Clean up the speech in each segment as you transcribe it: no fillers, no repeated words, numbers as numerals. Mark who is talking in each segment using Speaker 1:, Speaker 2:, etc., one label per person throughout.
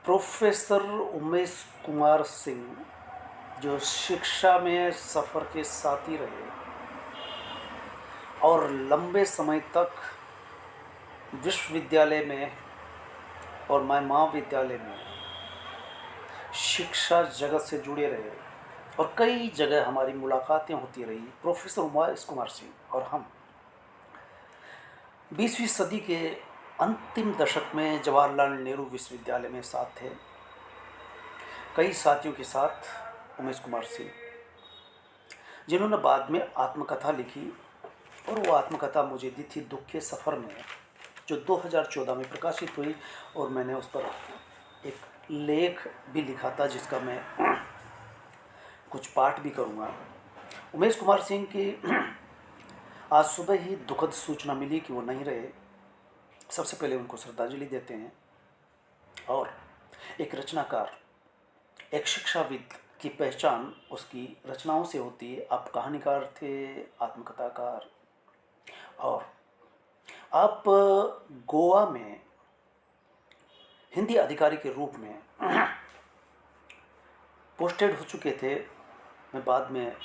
Speaker 1: Professor Umesh Kumar Singh जो शिक्षा में सफ़र के साथी रहे और लंबे समय तक विश्वविद्यालय में और मैं महाविद्यालय में शिक्षा जगत से जुड़े रहे और कई जगह हमारी मुलाकातें होती रही। प्रोफेसर उमेश कुमार सिंह और हम 20वीं सदी के अंतिम दशक में जवाहरलाल नेहरू विश्वविद्यालय में साथ थे। कई साथियों के साथ उमेश कुमार सिंह, जिन्होंने बाद में आत्मकथा लिखी और वो आत्मकथा मुझे दी थी दुख के सफ़र में, जो 2014 में प्रकाशित हुई और मैंने उस पर एक लेख भी लिखा था जिसका मैं कुछ पाठ भी करूँगा। उमेश कुमार सिंह की आज सुबह ही दुखद सूचना मिली कि वो नहीं रहे। सबसे पहले उनको श्रद्धांजलि देते हैं। और एक रचनाकार, एक शिक्षाविद की पहचान उसकी रचनाओं से होती है। आप कहानीकार थे, आत्मकथाकार, और आप गोवा में हिंदी अधिकारी के रूप में पोस्टेड हो चुके थे। मैं बाद में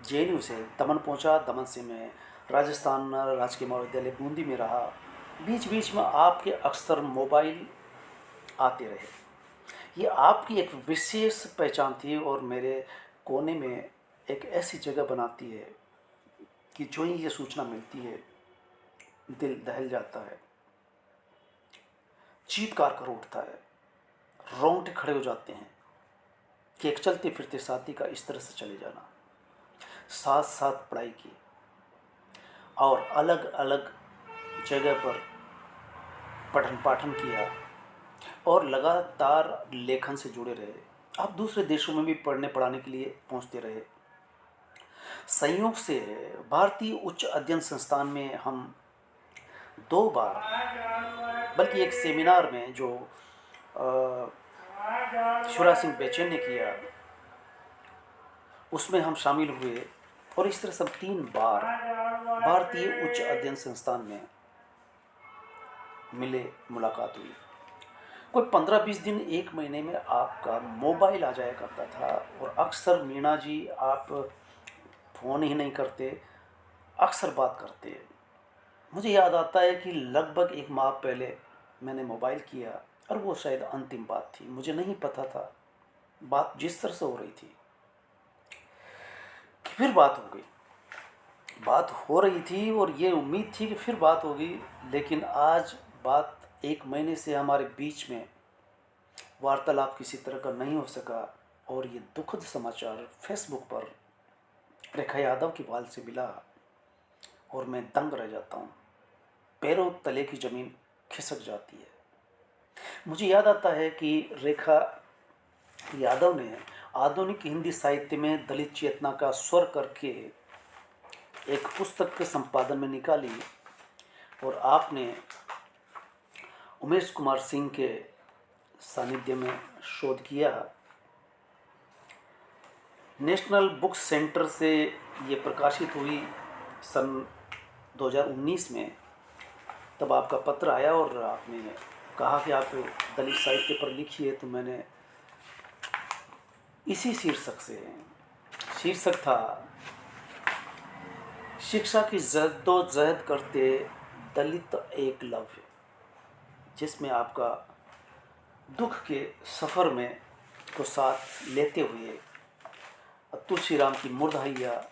Speaker 1: जेएनयू से दमन पहुंचा। दमन से मैं राजस्थान राजकीय महाविद्यालय बूंदी में रहा। बीच बीच में आपके अक्सर मोबाइल आते रहे। ये आपकी एक विशेष पहचान थी और मेरे कोने में एक ऐसी जगह बनाती है कि जो ही ये सूचना मिलती है दिल दहल जाता है, चीत्कार कर उठता है, रोंगटे खड़े हो जाते हैं कि एक चलते फिरते साथी का इस तरह से चले जाना। साथ साथ पढ़ाई की और अलग अलग जगह पर पठन पाठन किया और लगातार लेखन से जुड़े रहे। आप दूसरे देशों में भी पढ़ने पढ़ाने के लिए पहुंचते रहे। संयोग से भारतीय उच्च अध्ययन संस्थान में हम 2 बार, बल्कि एक सेमिनार में जो शिवराज सिंह बेचैन ने किया उसमें हम शामिल हुए और इस तरह सब 3 बार भारतीय उच्च अध्ययन संस्थान में मिले, मुलाकात हुई। कोई 15-20 दिन, 1 महीने में आपका मोबाइल आ जाया करता था और अक्सर मीणा जी आप फ़ोन ही नहीं करते, अक्सर बात करते। मुझे याद आता है कि लगभग 1 माह पहले मैंने मोबाइल किया और वो शायद अंतिम बात थी। मुझे नहीं पता था बात जिस तरह से हो रही थी कि फिर बात हो गई। बात हो रही थी और ये उम्मीद थी कि फिर बात होगी, लेकिन आज बात 1 महीने से हमारे बीच में वार्तालाप किसी तरह का नहीं हो सका और ये दुखद समाचार फेसबुक पर रेखा यादव की बाल से मिला और मैं दंग रह जाता हूँ। पैरों तले की ज़मीन खिसक जाती है। मुझे याद आता है कि रेखा यादव ने आधुनिक हिंदी साहित्य में दलित चेतना का स्वर करके एक पुस्तक के संपादन में निकाली और आपने उमेश कुमार सिंह के सानिध्य में शोध किया। नेशनल बुक सेंटर से ये प्रकाशित हुई सन 2019 में। तब आपका पत्र आया और आपने कहा कि आप दलित साहित्य पर लिखिए, तो मैंने इसी शीर्षक था शिक्षा की जद्दोजहद करते दलित एकलव्य, जिसमें आपका दुख के सफ़र में को साथ लेते हुए तुलसीराम की मुर्दहैया,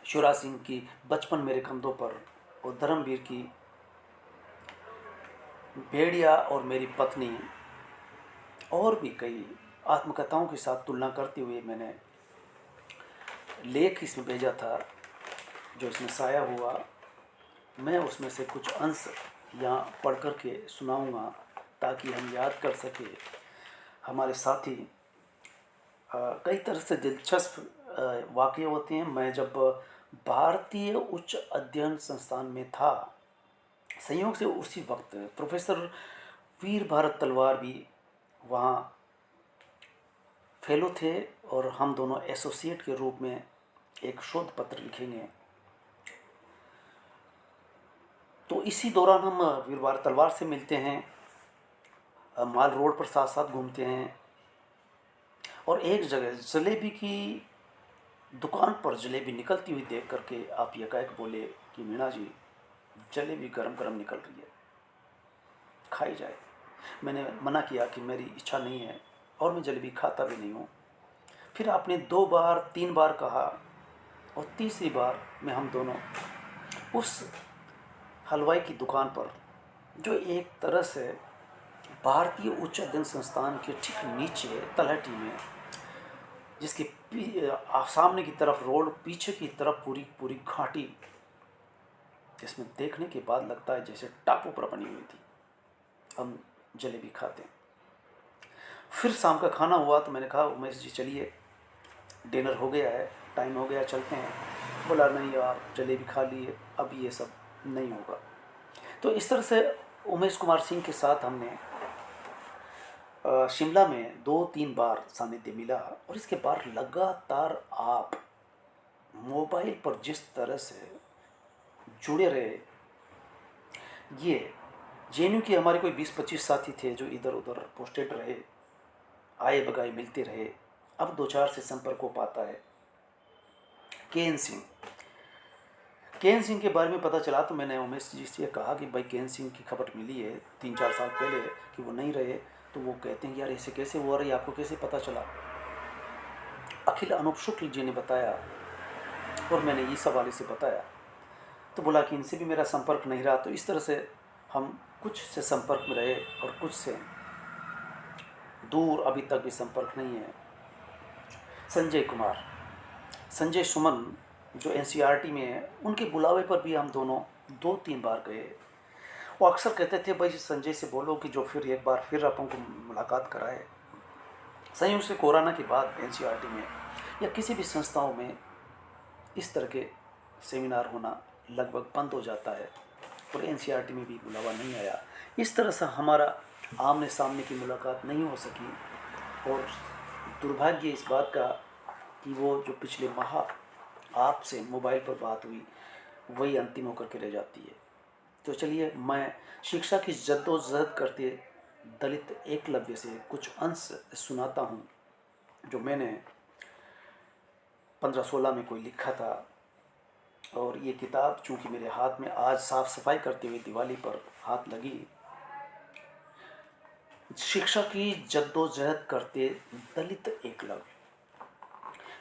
Speaker 1: शिवराज सिंह की बचपन मेरे कंधों पर और धर्मवीर की भेड़िया और मेरी पत्नी और भी कई आत्मकथाओं के साथ तुलना करते हुए मैंने लेख इसमें भेजा था जो इसमें शाया हुआ। मैं उसमें से कुछ अंश यहाँ पढ़ कर के सुनाऊँगा ताकि हम याद कर सके। हमारे साथी कई तरह से दिलचस्प वाक़ये होते हैं। मैं जब भारतीय उच्च अध्ययन संस्थान में था, संयोग से उसी वक्त प्रोफेसर वीर भारत तलवार भी वहाँ फेलो थे और हम दोनों एसोसिएट के रूप में एक शोध पत्र लिखेंगे। तो इसी दौरान हम वीर भारत तलवार से मिलते हैं माल रोड पर साथ साथ घूमते हैं। और एक जगह जलेबी की दुकान पर जलेबी निकलती हुई देख करके आप एकाएक बोले कि मीणा जी, जलेबी गरम गरम निकल रही है, खाई जाए। मैंने मना किया कि मेरी इच्छा नहीं है और मैं जलेबी खाता भी नहीं हूँ। फिर आपने 2 बार 3 बार कहा और तीसरी बार में हम दोनों उस हलवाई की दुकान पर, जो एक तरह से भारतीय उच्च अध्ययन संस्थान के ठीक नीचे तलहटी में, जिसके सामने की तरफ रोड, पीछे की तरफ पूरी पूरी घाटी, जिसमें देखने के बाद लगता है जैसे टापू पर बनी हुई थी, हम जलेबी खाते हैं। फिर शाम का खाना हुआ तो मैंने कहा उमेश जी चलिए, डिनर हो गया है, टाइम हो गया, चलते हैं। बोला नहीं यार, जलेबी खा लिए, अब ये सब नहीं होगा। तो इस तरह से उमेश कुमार सिंह के साथ हमने शिमला में 2-3 बार सानिध्य मिला। और इसके बाद लगातार आप मोबाइल पर जिस तरह से जुड़े रहे, ये जेएनयू के हमारे कोई 20-25 साथी थे जो इधर उधर पोस्टेड रहे, आए बगाए मिलते रहे। अब 2-4 से संपर्क हो पाता है। केएन सिंह के बारे में पता चला तो मैंने उमेश जी से कहा कि भाई केएन सिंह की खबर मिली है 3-4 साल पहले कि वो नहीं रहे। तो वो कहते हैं यार ऐसे कैसे हुआ, रही आपको कैसे पता चला? अखिल अनूप शुक्ल जी ने बताया और मैंने ईसा वाले से बताया। तो बोला कि इनसे भी मेरा संपर्क नहीं रहा। तो इस तरह से हम कुछ से संपर्क में रहे और कुछ से दूर अभी तक भी संपर्क नहीं है। संजय सुमन जो एनसीईआरटी में है, उनके बुलावे पर भी हम दोनों 2-3 बार गए। वो अक्सर कहते थे भाई संजय से बोलो कि जो फिर एक बार फिर अपन को मुलाकात कराए। संयोग से कोरोना के बाद एनसीईआरटी में या किसी भी संस्थाओं में इस तरह के सेमिनार होना लगभग बंद हो जाता है और एनसीईआरटी में भी बुलावा नहीं आया। इस तरह से हमारा आमने सामने की मुलाकात नहीं हो सकी। और दुर्भाग्य इस बात का कि वो जो पिछले माह आपसे मोबाइल पर बात हुई वही अंतिम होकर के रह जाती है। तो चलिए, मैं शिक्षा की जद्दोजहद करते दलित एकलव्य से कुछ अंश सुनाता हूँ जो मैंने 15-16 में कोई लिखा था। और ये किताब चूँकि मेरे हाथ में आज साफ़ सफाई करते हुए दिवाली पर हाथ लगी। शिक्षा की जद्दोजहद करते दलित एकलव्य।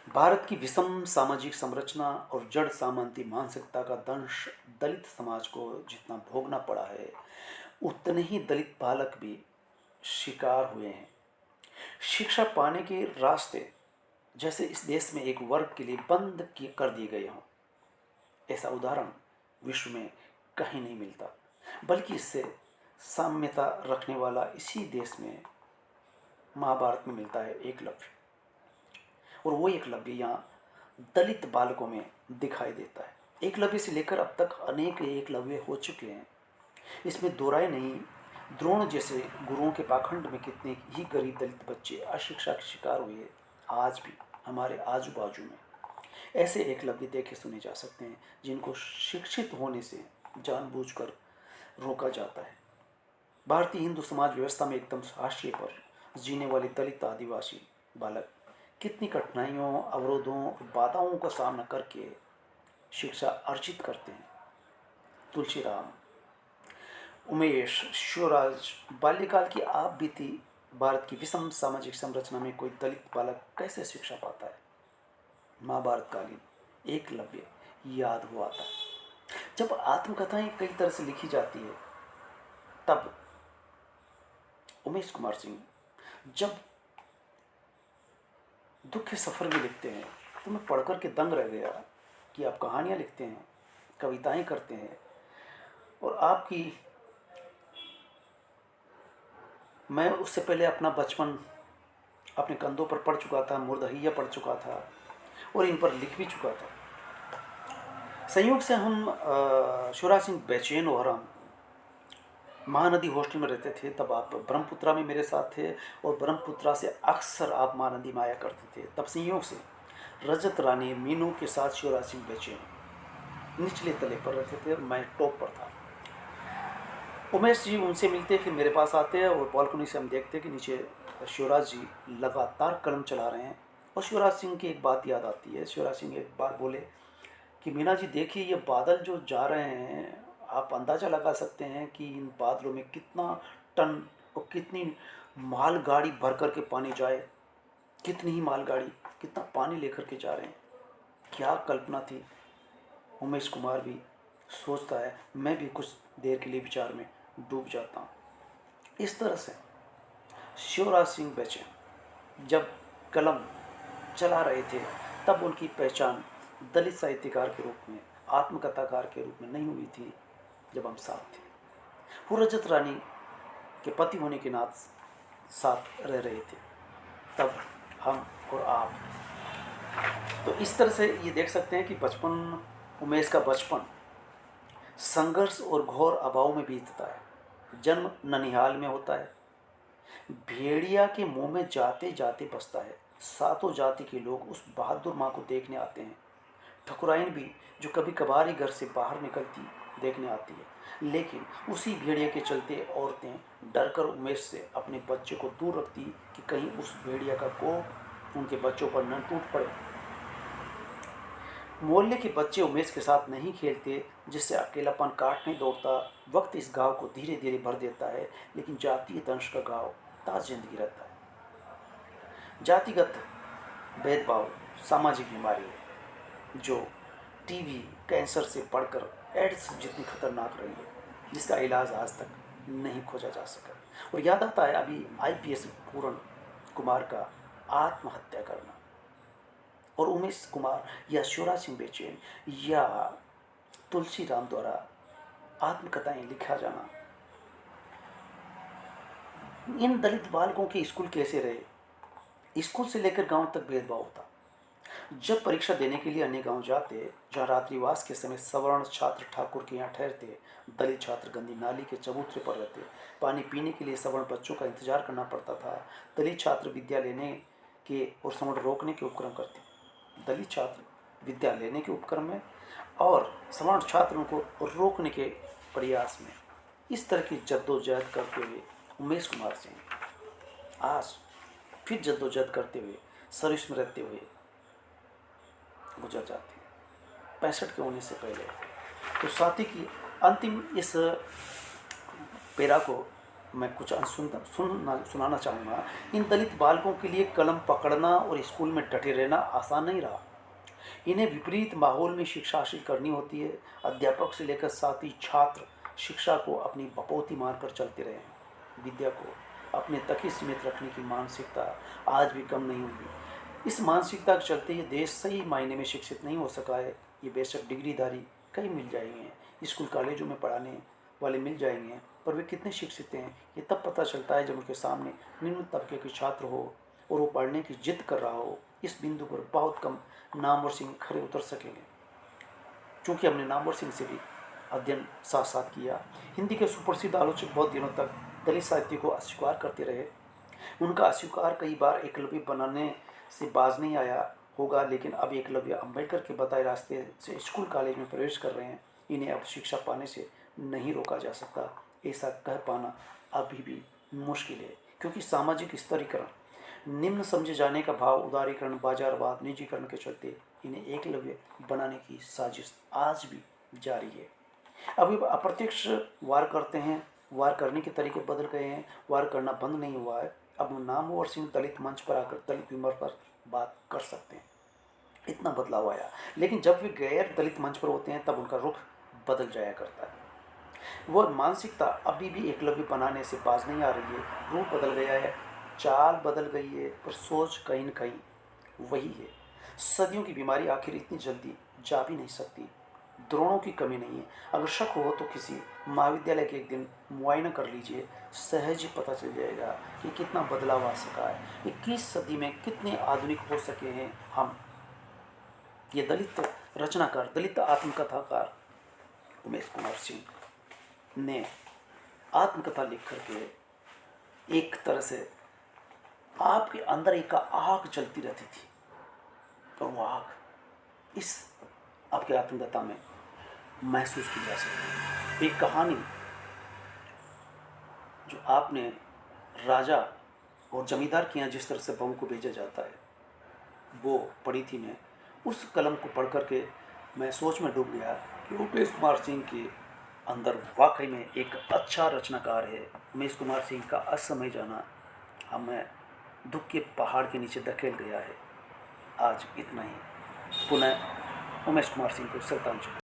Speaker 1: भारत की विषम सामाजिक संरचना और जड़ सामंती मानसिकता का दंश दलित समाज को जितना भोगना पड़ा है, उतने ही दलित बालक भी शिकार हुए हैं। शिक्षा पाने के रास्ते जैसे इस देश में एक वर्ग के लिए बंद कर दिए गए हों, ऐसा उदाहरण विश्व में कहीं नहीं मिलता। बल्कि इससे साम्यता रखने वाला इसी देश में महाभारत में मिलता है एकलव्य। और वो एकलव्य यहाँ दलित बालकों में दिखाई देता है। एकलव्य से लेकर अब तक अनेक एकलव्य हो चुके हैं, इसमें दो राय नहीं। द्रोण जैसे गुरुओं के पाखंड में कितने ही गरीब दलित बच्चे अशिक्षा के शिकार हुए आज भी हमारे आजू बाजू में। ऐसे एकलव्य देखे सुने जा सकते हैं जिनको शिक्षित होने से जानबूझकर रोका जाता है। भारतीय हिंदू समाज व्यवस्था में एकदम हाशिए पर जीने वाले दलित आदिवासी बालक कितनी कठिनाइयों, अवरोधों और बाधाओं का सामना करके शिक्षा अर्जित करते हैं। तुलसीराम, उमेश, शिवराज, बाल्यकाल की आप बीती भारत की विषम सामाजिक संरचना में कोई दलित बालक कैसे शिक्षा पाता है? महाभारतकालीन एकलव्य याद हुआ था। जब आत्मकथाएं कई तरह से लिखी जाती है, तब उमेश कुमार सिंह जब दुख के सफ़र में लिखते हैं तो मैं पढ़कर के दंग रह गया कि आप कहानियाँ लिखते हैं, कविताएं करते हैं। और आपकी, मैं उससे पहले अपना बचपन अपने कंधों पर पढ़ चुका था, मुर्दहिया पढ़ चुका था और इन पर लिख भी चुका था। संयोग से हम शिवराज सिंह बेचैन और हम महानदी हॉस्टल में रहते थे। तब आप ब्रह्मपुत्रा में मेरे साथ थे और ब्रह्मपुत्रा से अक्सर आप महानदी में आया करते थे। तब संयोग से रजत रानी मीनू के साथ शिवराज सिंह बेचैन निचले तले पर रहते थे और मैं टॉप पर था। उमेश जी उनसे मिलते, फिर मेरे पास आते हैं और बालकनी से हम देखते हैं कि नीचे शिवराज जी लगातार कलम चला रहे हैं। और शिवराज सिंह की एक बात याद आती है। शिवराज सिंह एक बार बोले कि मीना जी देखिए, ये बादल जो जा रहे हैं, आप अंदाज़ा लगा सकते हैं कि इन बादलों में कितना टन और कितनी मालगाड़ी भर कर के पानी जाए, कितनी ही मालगाड़ी कितना पानी लेकर के जा रहे हैं। क्या कल्पना थी। उमेश कुमार भी सोचता है, मैं भी कुछ देर के लिए विचार में डूब जाता हूँ। इस तरह से शिवराज सिंह बेचैन जब कलम चला रहे थे, तब उनकी पहचान दलित साहित्यकार के रूप में, आत्मकथाकार के रूप में नहीं हुई थी जब हम साथ थे। वो रजत रानी के पति होने के नाते साथ रह रहे थे, तब हम और आप। तो इस तरह से ये देख सकते हैं कि बचपन, उमेश का बचपन संघर्ष और घोर अभाव में बीतता है। जन्म ननिहाल में होता है। भेड़िया के मुंह में जाते जाते बसता है। सातों जाति के लोग उस बहादुर माँ को देखने आते हैं। ठकुराइन भी जो कभी कभार ही घर से बाहर निकलती देखने आती है, लेकिन उसी भेड़िया के चलते औरतें डरकर उमेश से अपने बच्चे को दूर रखती कि कहीं उस भेड़िया का कोप उनके बच्चों पर न टूट पड़े। मोहल्ले के बच्चे उमेश के साथ नहीं खेलते, जिससे अकेलापन काटने दौड़ता। वक्त इस गांव को धीरे धीरे भर देता है, लेकिन जातीय दंश का गांव ताज जिंदगी रहता है। जातिगत भेदभाव सामाजिक बीमारी है जो टीवी कैंसर से बढ़कर एड्स जितनी खतरनाक रही है, जिसका इलाज आज तक नहीं खोजा जा सका। और याद आता है अभी आईपीएस पूर्ण कुमार का आत्महत्या करना, और उमेश कुमार या शिवराज सिंह बेचैन या तुलसी राम द्वारा आत्मकथाएं लिखा जाना। इन दलित बालकों के स्कूल कैसे रहे। स्कूल से लेकर गांव तक भेदभाव होता। जब परीक्षा देने के लिए अन्य गांव जाते, जहां रात्रिवास के समय सवर्ण छात्र ठाकुर के यहाँ ठहरते, दलित छात्र गंदी नाली के चबूतरे पर रहते, पानी पीने के लिए सवर्ण बच्चों का इंतजार करना पड़ता था। दलित छात्र विद्या लेने के और सवर्ण रोकने के उपक्रम करते। दलित छात्र विद्या लेने के उपक्रम में और सवर्ण छात्रों को रोकने के प्रयास में, इस तरह की जद्दोजहद करते हुए उमेश कुमार सिंह आज फिर जद्दोजहद करते हुए, सर्विस में रहते हुए गुजर जाते हैं 65 के होने से पहले। तो साथी की अंतिम इस पेरा को मैं कुछ सुनाना चाहूँगा। इन दलित बालकों के लिए कलम पकड़ना और स्कूल में डटे रहना आसान नहीं रहा। इन्हें विपरीत माहौल में शिक्षा हासिल करनी होती है। अध्यापक से लेकर साथी छात्र शिक्षा को अपनी बपौती मानकर चलते रहे हैं। विद्या को अपने तक ही सीमित रखने की मानसिकता आज भी कम नहीं हुई। इस मानसिकता के चलते ये देश सही मायने में शिक्षित नहीं हो सका है। ये बेशक डिग्रीधारी कई मिल जाएंगे, स्कूल कॉलेजों में पढ़ाने वाले मिल जाएंगे, पर वे कितने शिक्षित हैं ये तब पता चलता है जब उनके सामने निम्न तबके के छात्र हो और वो पढ़ने की जिद कर रहा हो। इस बिंदु पर बहुत कम नामवर सिंह खड़े उतर सकेंगे। चूँकि हमने नामवर सिंह से भी अध्ययन साथ साथ किया। हिंदी के सुप्रसिद्ध आलोचक बहुत दिनों तक दलित साहित्य को अस्वीकार करते रहे। उनका अस्वीकार कई बार एकलव्य बनाने से बाज नहीं आया होगा, लेकिन अब एकलव्य अम्बेडकर के बताए रास्ते से स्कूल कॉलेज में प्रवेश कर रहे हैं। इन्हें अब शिक्षा पाने से नहीं रोका जा सकता। ऐसा कह पाना अभी भी मुश्किल है, क्योंकि सामाजिक स्तरीकरण, निम्न समझे जाने का भाव, उदारीकरण, बाजारवाद, निजीकरण के चलते इन्हें एकलव्य बनाने की साजिश आज भी जारी है। अभी अप्रत्यक्ष वार करते हैं, वार करने के तरीके बदल गए हैं, वार करना बंद नहीं हुआ है। अब नामवर सिंह दलित मंच पर आकर दलित विमर्श पर बात कर सकते हैं, इतना बदलाव आया। लेकिन जब वे गैर दलित मंच पर होते हैं तब उनका रुख बदल जाया करता है। वह मानसिकता अभी भी एकलव्य बनाने से बाज नहीं आ रही है। रूप बदल गया है, चाल बदल गई है, पर सोच कहीं न कहीं वही है। सदियों की बीमारी आखिर इतनी जल्दी जा भी नहीं सकती। द्रोणों की कमी नहीं है। अगर शक हो तो किसी महाविद्यालय के एक दिन मुआयना कर लीजिए, सहज ही पता चल जाएगा कि कितना बदलाव आ सका है। 21 सदी में कितने आधुनिक हो सके हैं हम। ये दलित रचनाकार, दलित आत्मकथाकार उमेश कुमार सिंह ने आत्मकथा लिख करके एक तरह से आपके अंदर एक आग जलती रहती थी, और वो आग इस आपके आत्मकथा में महसूस की जा सकती है। एक कहानी जो आपने राजा और जमींदार के यहाँ जिस तरह से बहू को भेजा जाता है वो पढ़ी थी मैं। उस कलम को पढ़ कर के मैं सोच में डूब गया कि उमेश कुमार सिंह के अंदर वाकई में एक अच्छा रचनाकार है। उमेश कुमार सिंह का असमय जाना हमें दुख के पहाड़ के नीचे धकेल गया है। आज इतना ही। पुनः उमेश कुमार सिंह को श्रद्धांजलि।